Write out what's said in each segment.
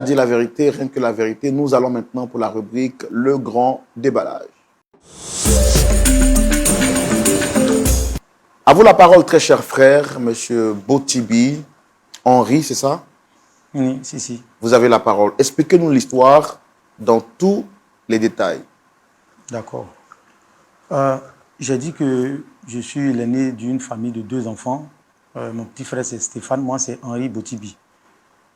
Dit la vérité, rien que la vérité. Nous allons maintenant pour la rubrique Le Grand Déballage. À vous la parole, très cher frère, monsieur Botibi, Henri, c'est ça? Oui, si. Vous avez la parole. Expliquez-nous l'histoire dans tous les détails. D'accord. J'ai dit que je suis l'aîné d'une famille de 2 enfants. Mon petit frère, c'est Stéphane, moi, c'est Henri Botibi.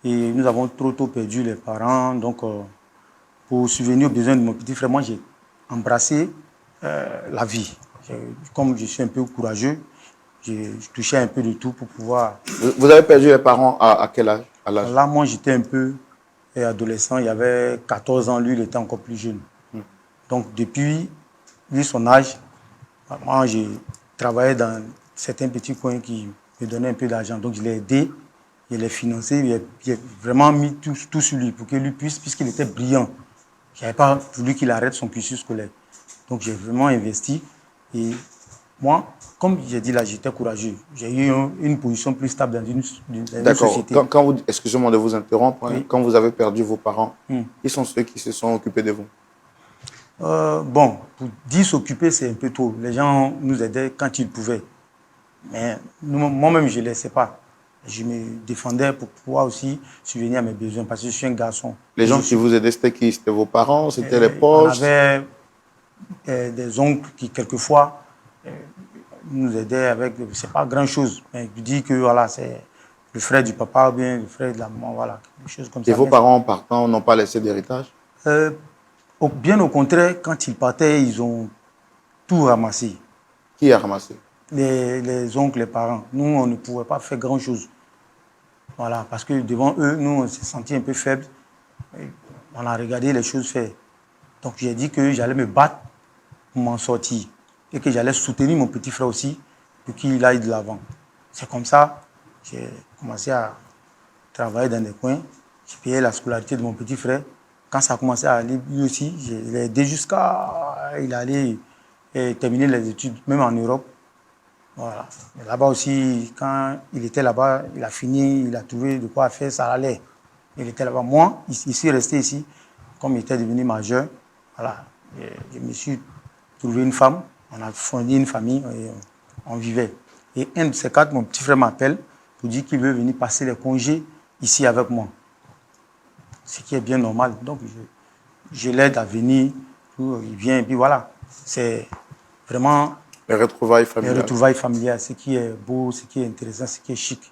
Et nous avons trop tôt perdu les parents. Donc, pour subvenir aux besoins de mon petit frère, moi, j'ai embrassé la vie. Comme je suis un peu courageux, je touchais un peu de tout pour pouvoir... Vous avez perdu les parents à quel âge? À l'âge? Là, moi, j'étais un peu adolescent. Il y avait 14 ans. Lui, il était encore plus jeune. Donc, depuis son âge, moi, j'ai travaillé dans certains petits coins qui me donnaient un peu d'argent. Donc, je l'ai aidé, je l'ai financé, j'ai vraiment mis tout sur lui pour qu'il lui puisse, puisqu'il était brillant. Je n'avais pas voulu qu'il arrête son cursus scolaire. Donc, j'ai vraiment investi. Et moi, comme j'ai dit là, j'étais courageux. J'ai eu une position plus stable dans une société. D'accord. Excusez-moi de vous interrompre. Oui. Quand vous avez perdu vos parents, qui sont ceux qui se sont occupés de vous? Bon, pour dire s'occuper, c'est un peu tôt. Les gens nous aidaient quand ils pouvaient. Mais moi-même, je ne laissais pas. Je me défendais pour pouvoir aussi subvenir à mes besoins parce que je suis un garçon. Les gens qui vous aidaient, c'était qui? C'était vos parents? C'était les On poches? avait des oncles qui, quelquefois, nous aidaient avec, c'est pas grand-chose. Mais je dis que voilà, c'est le frère du papa ou bien le frère de la maman, voilà, des choses comme ça. Et vos parents, en partant, n'ont pas laissé d'héritage? Bien au contraire, quand ils partaient, ils ont tout ramassé. Qui a ramassé? Les oncles, les parents. Nous, on ne pouvait pas faire grand-chose. Voilà, parce que devant eux, nous, on s'est senti un peu faibles. On a regardé les choses faire. Donc, j'ai dit que j'allais me battre pour m'en sortir. Et que j'allais soutenir mon petit frère aussi pour qu'il aille de l'avant. C'est comme ça que j'ai commencé à travailler dans des coins. J'ai payé la scolarité de mon petit frère. Quand ça a commencé à aller, lui aussi, je l'ai aidé jusqu'à... Il allait terminer les études, même en Europe. Voilà. Là-bas aussi, quand il était là-bas, il a fini, il a trouvé de quoi faire, ça allait. Il était là-bas. Moi, ici, resté ici, comme il était devenu majeur, voilà, je me suis trouvé une femme, on a fondé une famille et on vivait. Et un de ces 4, mon petit frère m'appelle pour dire qu'il veut venir passer les congés ici avec moi. Ce qui est bien normal. Donc, je l'aide à venir, il vient et puis voilà. C'est vraiment... Les retrouvailles familiales. Les retrouvailles familiales, ce qui est beau, ce qui est intéressant, ce qui est chic.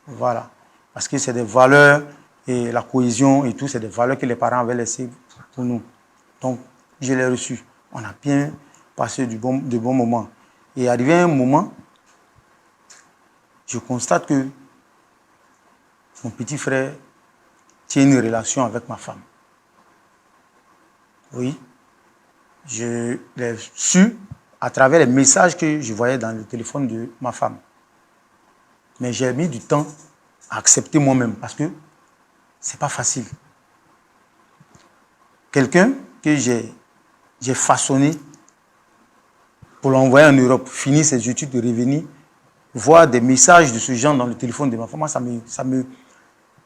Voilà. Parce que c'est des valeurs, et la cohésion et tout, c'est des valeurs que les parents avaient laissées pour nous. Donc, je l'ai reçu. On a bien passé de bons moments. Et arrivé à un moment, je constate que mon petit frère tient une relation avec ma femme. Oui. Je l'ai su à travers les messages que je voyais dans le téléphone de ma femme. Mais j'ai mis du temps à accepter moi-même parce que c'est pas facile. Quelqu'un que j'ai façonné pour l'envoyer en Europe, finir ses études, de revenir, voir des messages de ce genre dans le téléphone de ma femme,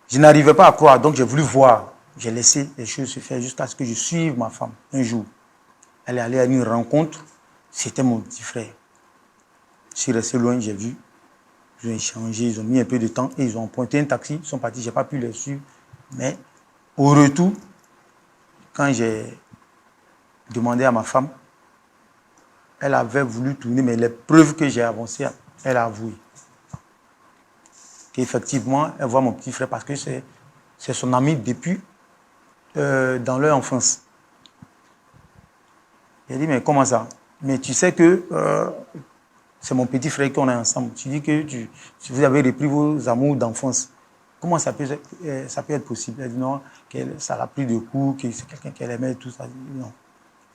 je n'arrivais pas à croire, donc j'ai voulu voir. J'ai laissé les choses se faire jusqu'à ce que je suive ma femme un jour. Elle est allée à une rencontre, c'était mon petit frère. Je suis resté loin, j'ai vu. Ils ont échangé, ils ont mis un peu de temps et ils ont pointé un taxi, ils sont partis, je n'ai pas pu les suivre. Mais au retour, quand j'ai demandé à ma femme, elle avait voulu tourner, mais les preuves que j'ai avancées, elle a avoué. Qu'effectivement, elle voit mon petit frère parce que c'est son ami depuis dans leur enfance. Elle dit, mais comment ça? Mais tu sais que c'est mon petit frère qu'on est ensemble. Tu dis que si vous avez repris vos amours d'enfance, comment ça peut être possible? Elle dit non, ça l'a pris de coup, que c'est quelqu'un qu'elle aimait, tout ça. Non.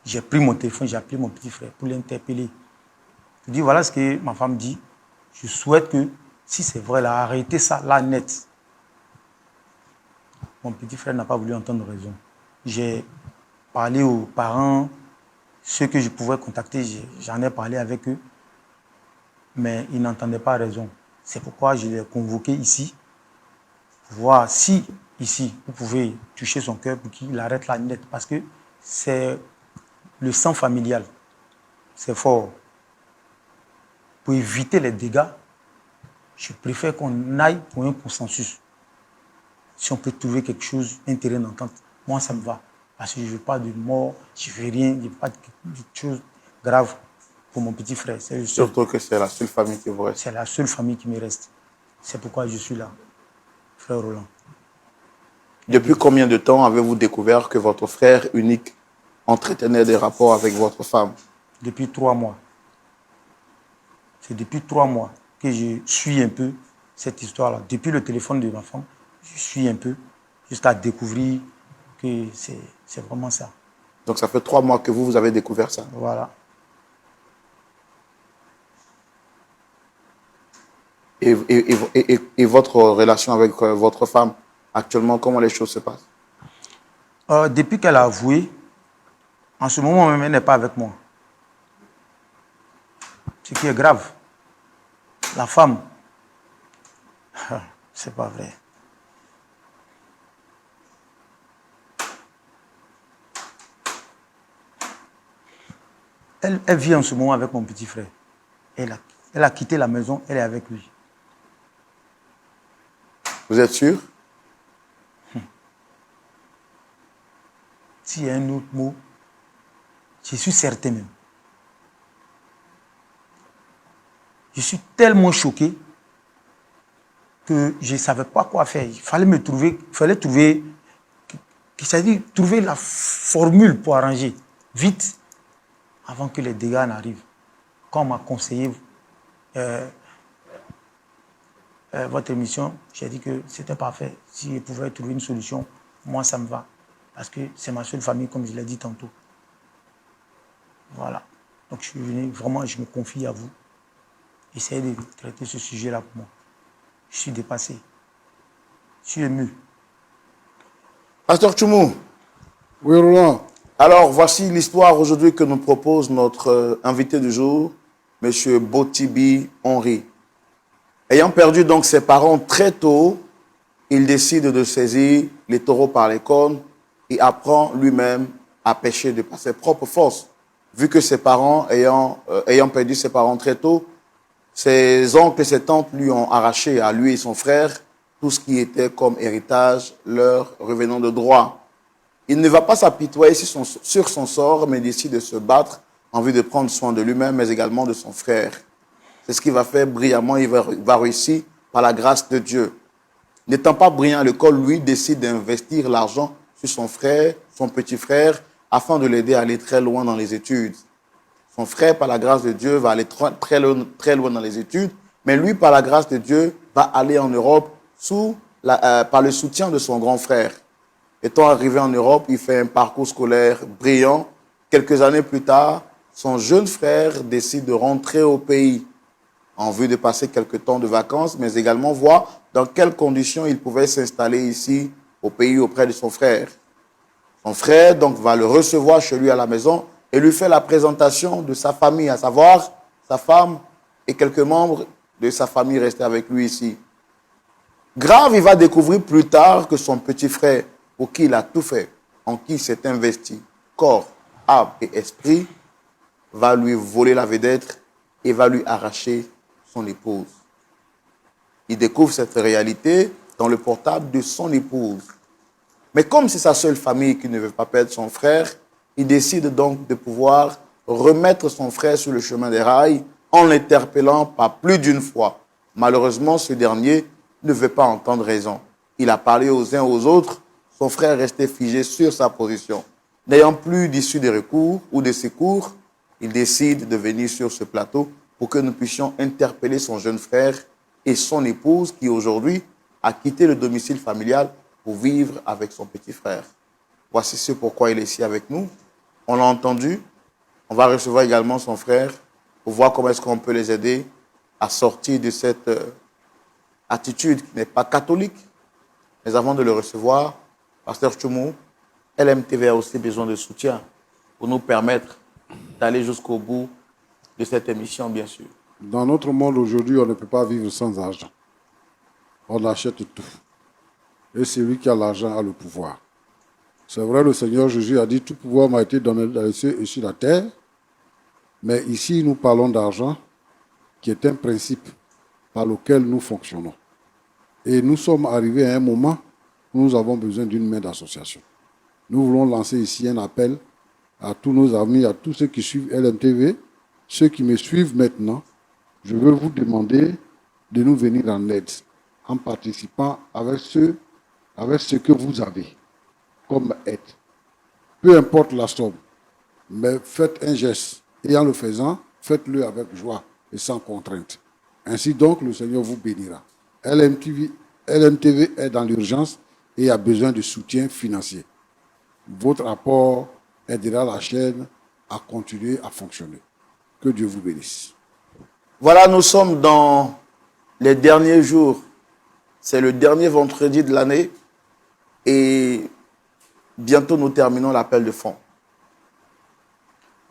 J'ai pris mon téléphone, j'ai appelé mon petit frère pour l'interpeller. Je dis, voilà ce que ma femme dit. Je souhaite que, si c'est vrai, là, arrêtez ça, là, net. Mon petit frère n'a pas voulu entendre raison. J'ai parlé aux parents, ceux que je pouvais contacter, j'en ai parlé avec eux, mais ils n'entendaient pas raison. C'est pourquoi je l'ai convoqué ici voir si, ici, vous pouvez toucher son cœur pour qu'il arrête la net. Parce que c'est le sang familial. C'est fort. Pour éviter les dégâts, je préfère qu'on aille pour un consensus. Si on peut trouver quelque chose, un terrain d'entente, moi, ça me va. Parce que je ne veux pas de mort, je ne veux rien, je ne veux pas de choses graves pour mon petit frère. Surtout que c'est la seule famille qui vous reste. C'est la seule famille qui me reste. C'est pourquoi je suis là, frère Roland. Depuis combien de temps avez-vous découvert que votre frère unique entretenait des rapports avec votre femme? Depuis 3 mois. C'est depuis 3 mois que je suis un peu cette histoire-là. Depuis le téléphone de ma femme, je suis un peu jusqu'à découvrir que c'est vraiment ça. Donc ça fait 3 mois que vous avez découvert ça. Voilà. Et votre relation avec votre femme, actuellement, comment les choses se passent? Depuis qu'elle a avoué, en ce moment même, elle n'est pas avec moi. Ce qui est grave. La femme, c'est pas vrai. Elle vit en ce moment avec mon petit frère. Elle a quitté la maison, elle est avec lui. Vous êtes sûr? S'il y a un autre mot, je suis certain même. Je suis tellement choqué que je ne savais pas quoi faire. Il fallait trouver la formule pour arranger vite avant que les dégâts n'arrivent. Quand on m'a conseillé votre émission, j'ai dit que c'était parfait. Si je pouvais trouver une solution, moi ça me va. Parce que c'est ma seule famille, comme je l'ai dit tantôt. Voilà. Donc je suis venu, vraiment, je me confie à vous. Essayez de traiter ce sujet-là pour moi. Je suis dépassé. Je suis ému. Pasteur Tchoumou. Oui, Roland. Alors, voici l'histoire aujourd'hui que nous propose notre invité du jour, M. Botibi Henry. Ayant perdu donc ses parents très tôt, il décide de saisir les taureaux par les cornes et apprend lui-même à pêcher de par ses propres forces. Vu que ses parents, ayant perdu ses parents très tôt, ses oncles et ses tantes lui ont arraché à lui et son frère tout ce qui était comme héritage leur revenant de droit. Il ne va pas s'apitoyer sur son sort, mais décide de se battre en vue de prendre soin de lui-même, mais également de son frère. C'est ce qu'il va faire brillamment, il va réussir par la grâce de Dieu. N'étant pas brillant à l'école, lui décide d'investir l'argent sur son frère, son petit frère, afin de l'aider à aller très loin dans les études. Son frère, par la grâce de Dieu, va aller très loin dans les études, mais lui, par la grâce de Dieu, va aller en Europe par le soutien de son grand frère. Étant arrivé en Europe, il fait un parcours scolaire brillant. Quelques années plus tard, son jeune frère décide de rentrer au pays en vue de passer quelques temps de vacances, mais également voir dans quelles conditions il pouvait s'installer ici au pays auprès de son frère. Son frère donc va le recevoir chez lui à la maison et lui fait la présentation de sa famille, à savoir sa femme et quelques membres de sa famille restés avec lui ici. Grave, il va découvrir plus tard que son petit frère, pour qui il a tout fait, en qui il s'est investi, corps, âme et esprit, va lui voler la vedette et va lui arracher son épouse. Il découvre cette réalité dans le portable de son épouse. Mais comme c'est sa seule famille qui ne veut pas perdre son frère, il décide donc de pouvoir remettre son frère sur le chemin des rails en l'interpellant pas plus d'une fois. Malheureusement, ce dernier ne veut pas entendre raison. Il a parlé aux uns aux autres, son frère restait figé sur sa position. N'ayant plus d'issue de recours ou de secours, il décide de venir sur ce plateau pour que nous puissions interpeller son jeune frère et son épouse qui aujourd'hui a quitté le domicile familial pour vivre avec son petit frère. Voici ce pourquoi il est ici avec nous. On l'a entendu. On va recevoir également son frère pour voir comment est-ce qu'on peut les aider à sortir de cette attitude qui n'est pas catholique. Mais avant de le recevoir, Pasteur Tchoumou, LMTV a aussi besoin de soutien pour nous permettre d'aller jusqu'au bout de cette émission, bien sûr. Dans notre monde aujourd'hui, on ne peut pas vivre sans argent. On achète tout. Et celui qui a l'argent a le pouvoir. C'est vrai, le Seigneur Jésus a dit, tout pouvoir m'a été donné dans les cieux et sur la terre. Mais ici, nous parlons d'argent, qui est un principe par lequel nous fonctionnons. Et nous sommes arrivés à un moment où nous avons besoin d'une main d'association. Nous voulons lancer ici un appel à tous nos amis, à tous ceux qui suivent LMTV, ceux qui me suivent maintenant. Je veux vous demander de nous venir en aide en participant avec ce que vous avez comme aide. Peu importe la somme, mais faites un geste. Et en le faisant, faites-le avec joie et sans contrainte. Ainsi donc, le Seigneur vous bénira. LMTV est dans l'urgence et a besoin de soutien financier. Votre apport aidera la chaîne à continuer à fonctionner. Que Dieu vous bénisse. Voilà, nous sommes dans les derniers jours. C'est le dernier vendredi de l'année et bientôt nous terminons l'appel de fonds.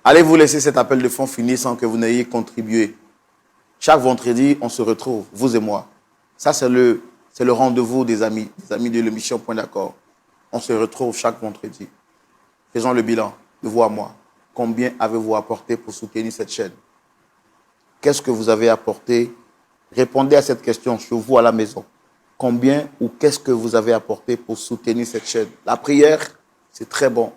Allez vous laisser cet appel de fonds finir sans que vous n'ayez contribué. Chaque vendredi, on se retrouve, vous et moi. Ça, c'est le rendez-vous des amis de l'émission Point d'accord. On se retrouve chaque vendredi. Faisons le bilan de vous à moi. Combien avez-vous apporté pour soutenir cette chaîne? Qu'est-ce que vous avez apporté? Répondez à cette question chez vous à la maison. Combien ou qu'est-ce que vous avez apporté pour soutenir cette chaîne? La prière, c'est très bon.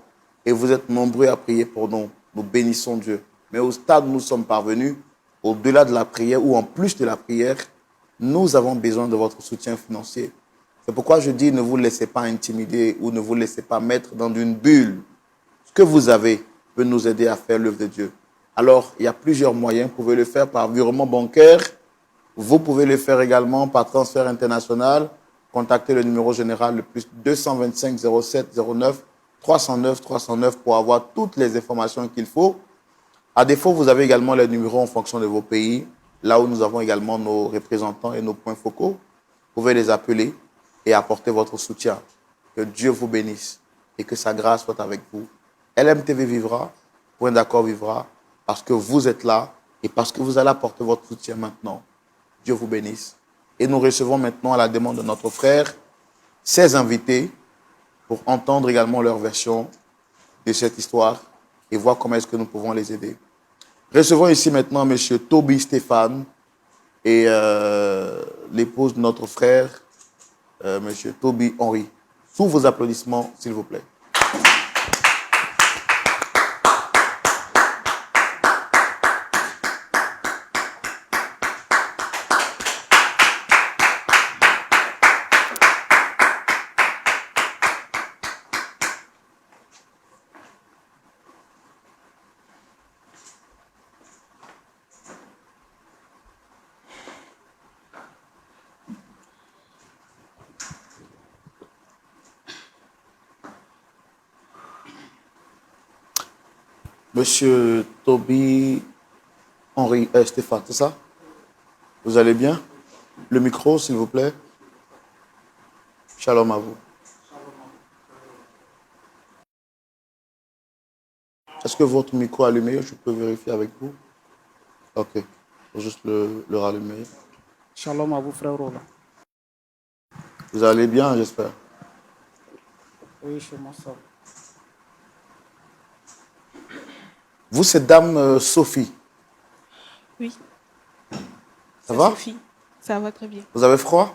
Et vous êtes nombreux à prier pour nous. Nous bénissons Dieu. Mais au stade où nous sommes parvenus, au-delà de la prière ou en plus de la prière, nous avons besoin de votre soutien financier. C'est pourquoi je dis ne vous laissez pas intimider ou ne vous laissez pas mettre dans une bulle. Ce que vous avez peut nous aider à faire l'œuvre de Dieu. Alors, il y a plusieurs moyens. Vous pouvez le faire par virement bancaire. Vous pouvez le faire également par transfert international. Contactez le numéro général le plus 225 07 09 309 309 pour avoir toutes les informations qu'il faut. À défaut, vous avez également les numéros en fonction de vos pays, là où nous avons également nos représentants et nos points focaux. Vous pouvez les appeler et apporter votre soutien. Que Dieu vous bénisse et que sa grâce soit avec vous. LMTV vivra, Point d'accord vivra, parce que vous êtes là et parce que vous allez apporter votre soutien maintenant. Dieu vous bénisse. Et nous recevons maintenant à la demande de notre frère 16 invités pour entendre également leur version de cette histoire et voir comment est-ce que nous pouvons les aider. Recevons ici maintenant M. Toby Stéphane et l'épouse de notre frère, M. Toby Henry. Sous vos applaudissements, s'il vous plaît. Monsieur Toby Henry Stéphane, c'est ça? Vous allez bien? Le micro, s'il vous plaît. Shalom à vous. Est-ce que votre micro est allumé? Je peux vérifier avec vous? Ok. Il faut juste le rallumer. Shalom à vous, frère Roland. Vous allez bien, j'espère. Oui, chez moi, ça. Vous, c'est Dame Sophie. Oui. Ça va? Sophie, ça va très bien. Vous avez froid?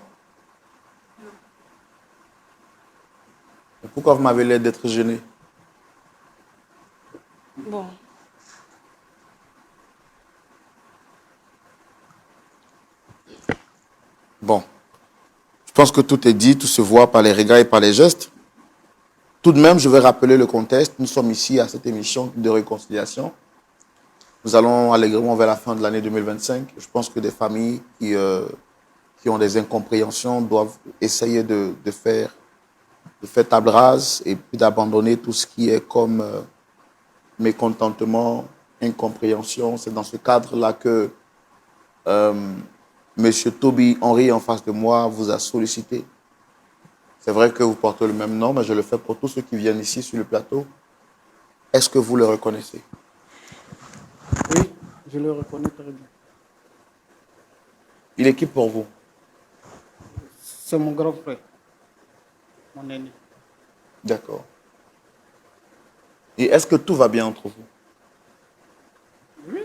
Et pourquoi vous m'avez l'air d'être gêné? Bon, Bon. Je pense que tout est dit, tout se voit par les regards et par les gestes. Tout de même, je vais rappeler le contexte. Nous sommes ici à cette émission de réconciliation. Nous allons allègrement vers la fin de l'année 2025. Je pense que des familles qui ont des incompréhensions doivent essayer de faire table rase et puis d'abandonner tout ce qui est comme mécontentement, incompréhension. C'est dans ce cadre-là que M. Toby Henry, en face de moi, vous a sollicité. C'est vrai que vous portez le même nom, mais je le fais pour tous ceux qui viennent ici sur le plateau. Est-ce que vous le reconnaissez? Oui, je le reconnais très bien. Il est qui pour vous? C'est mon grand frère. mon aîné. D'accord. Et est-ce que tout va bien entre vous? Oui,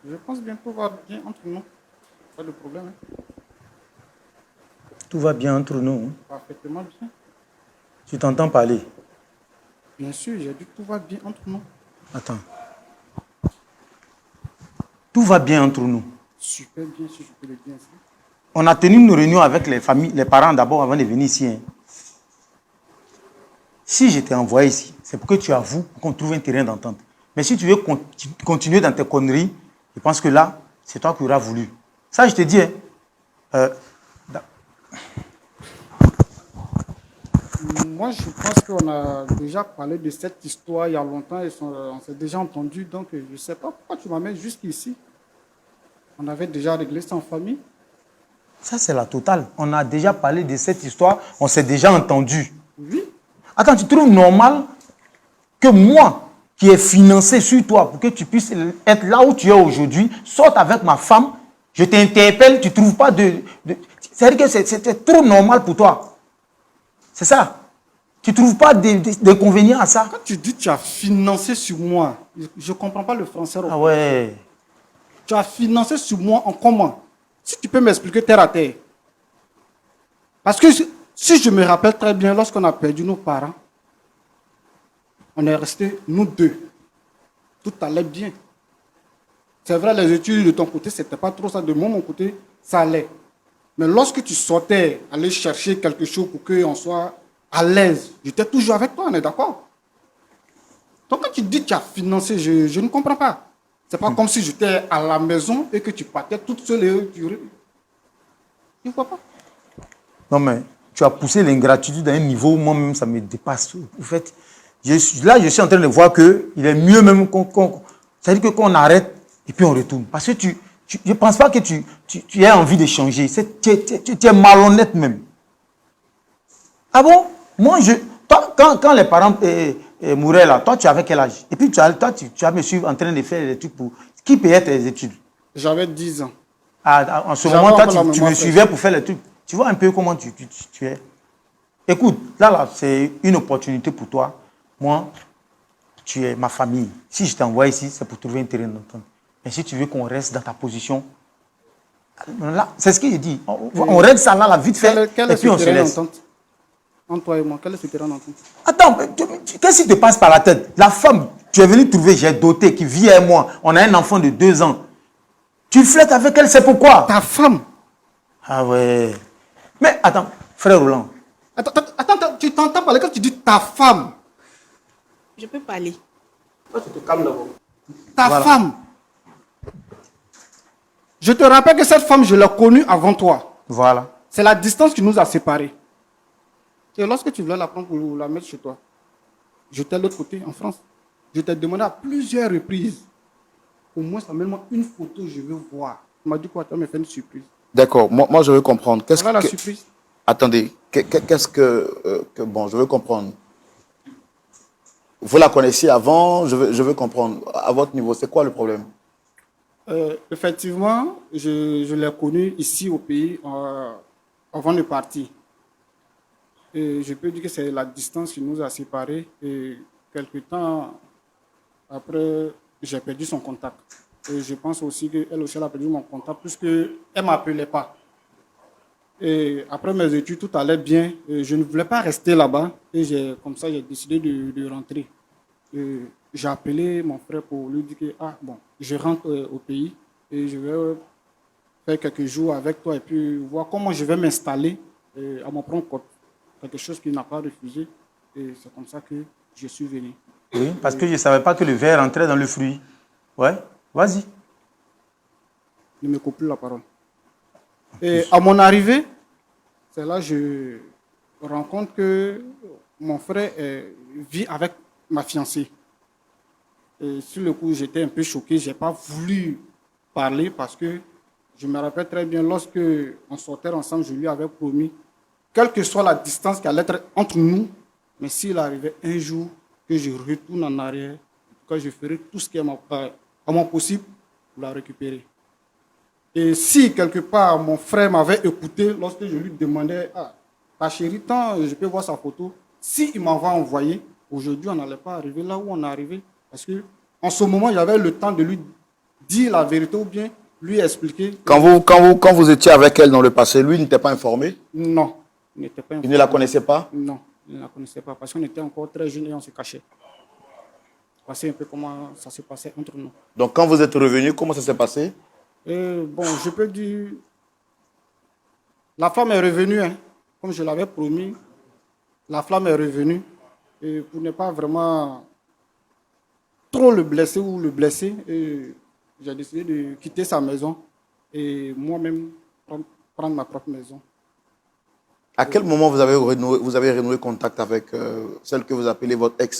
je pense bien tout va bien entre nous. Pas de problème. Hein. Tout va bien entre nous. Hein. Parfaitement bien. Tu t'entends parler? Bien sûr, j'ai dit tout va bien entre nous. Attends. Tout va bien entre nous. Super bien, si je peux le dire ainsi. On a tenu une réunion avec les familles, les parents d'abord avant de venir ici. Hein. Si je t'ai envoyé ici, c'est pour que tu avoues qu'on trouve un terrain d'entente. Mais si tu veux continuer dans tes conneries, je pense que là, c'est toi qui auras voulu. Ça, je te dis. Hein, Moi, je pense qu'on a déjà parlé de cette histoire il y a longtemps et on s'est déjà entendu. Donc, je ne sais pas pourquoi tu m'amènes jusqu'ici. On avait déjà réglé ça en famille. ça, c'est la totale. On a déjà parlé de cette histoire, on s'est déjà entendu. Oui. Attends, tu trouves normal que moi, qui ai financé sur toi pour que tu puisses être là où tu es aujourd'hui, sorte avec ma femme, je t'interpelle, tu ne trouves pas de... C'est-à-dire que c'est trop normal pour toi. C'est ça. Tu ne trouves pas d'inconvénient à ça? Quand tu dis que tu as financé sur moi, je ne comprends pas le français. Ah ouais. Tu as financé sur moi en comment? Si tu peux m'expliquer terre à terre. Parce que si je me rappelle très bien, lorsqu'on a perdu nos parents, on est restés, nous deux. Tout allait bien. C'est vrai, les études de ton côté, ce n'était pas trop ça. De mon côté, ça allait. Mais lorsque tu sortais, aller chercher quelque chose pour qu'on soit à l'aise, j'étais toujours avec toi, on est d'accord? Donc quand tu dis que tu as financé, je ne comprends pas. C'est pas comme si j'étais à la maison et que tu partais toute seule et tu... Je ne vois pas. Non, mais tu as poussé l'ingratitude à un niveau où moi-même, ça me dépasse. En fait, je suis en train de voir qu'il est mieux même c'est-à-dire qu'on arrête et puis on retourne. Parce que je ne pense pas que tu aies envie de changer. Tu es malhonnête même. Ah bon? Moi, toi, quand les parents mouraient là, toi, tu avais quel âge? Et puis, tu as me suivre en train de faire des trucs pour... Qui payait tes études? J'avais 10 ans. En ce moment, toi, tu me suivais pour faire les trucs. Tu vois un peu comment tu es. Écoute, là, c'est une opportunité pour toi. Moi, tu es ma famille. Si je t'envoie ici, c'est pour trouver un terrain d'entente. Mais si tu veux qu'on reste dans ta position, là, c'est ce qu'il dit. On règle ça là, vite fait, Quel et est puis on ce se terrain laisse. d'entente? Entre toi et moi, quel est ce terrain d'entente? Attends, qu'est-ce qui te passe par la tête? La femme, tu es venu trouver, j'ai doté, qui vit avec moi. On a un enfant de 2 ans. Tu flirtes avec elle, c'est pourquoi? Ta femme? Ah ouais. Mais attends, frère Roland. Attends, tu t'entends parler quand tu dis ta femme? Je peux parler. Toi, tu te calmes d'abord. Ta femme. Je te rappelle que cette femme, je l'ai connue avant toi. Voilà. C'est la distance qui nous a séparés. Et lorsque tu voulais la prendre pour la mettre chez toi, j'étais de l'autre côté, en France. Je t'ai demandé à plusieurs reprises. Au moins, amène-moi une photo, je veux voir. Tu m'as dit quoi? Tu vas me faire une surprise. D'accord, moi je veux comprendre. Voilà la surprise. Attendez, qu'est-ce que... Bon, je veux comprendre. Vous la connaissiez avant, je veux comprendre. À votre niveau, c'est quoi le problème? Effectivement, je l'ai connue ici au pays avant de partir. Et je peux dire que c'est la distance qui nous a séparés. Et quelque temps après, j'ai perdu son contact. Et je pense aussi qu'elle aussi elle a perdu mon contact puisqu'elle ne m'appelait pas. Et après mes études, tout allait bien. Et je ne voulais pas rester là-bas. Et comme ça, j'ai décidé de rentrer. J'ai appelé mon frère pour lui dire que je rentre au pays et je vais faire quelques jours avec toi et puis voir comment je vais m'installer à mon propre compte. Quelque chose qu'il n'a pas refusé. Et c'est comme ça que je suis venu. Oui, parce que je ne savais pas que le verre entrait dans le fruit. Ouais, vas-y. Ne me coupe plus la parole. Et à mon arrivée, c'est là que je rencontre que mon frère vit avec ma fiancée. Et sur le coup, j'étais un peu choqué. Je n'ai pas voulu parler parce que je me rappelle très bien, lorsque on sortait ensemble, je lui avais promis, quelle que soit la distance qui allait être entre nous, mais s'il arrivait un jour que je retourne en arrière, quand je ferai tout ce qui est à mon possible pour la récupérer. Et si quelque part mon frère m'avait écouté lorsque je lui demandais ta chérie, tant je peux voir sa photo, s'il m'avait envoyé, aujourd'hui, on n'allait pas arriver là où on est arrivé. Parce que en ce moment, j'avais le temps de lui dire la vérité ou bien lui expliquer. Quand vous étiez avec elle dans le passé, lui n'était pas informé? Non, il n'était pas informé. Il ne la connaissait pas? Non, il ne la connaissait pas parce qu'on était encore très jeunes et on se cachait. Voici un peu comment ça s'est passé entre nous. Donc quand vous êtes revenu, comment ça s'est passé? Bon, je peux dire, la femme est revenue, hein, comme je l'avais promis. La femme est revenue. Et pour ne pas vraiment trop le blesser ou le blesser, j'ai décidé de quitter sa maison et moi-même prendre ma propre maison. À quel moment vous avez renoué contact avec celle que vous appelez votre ex?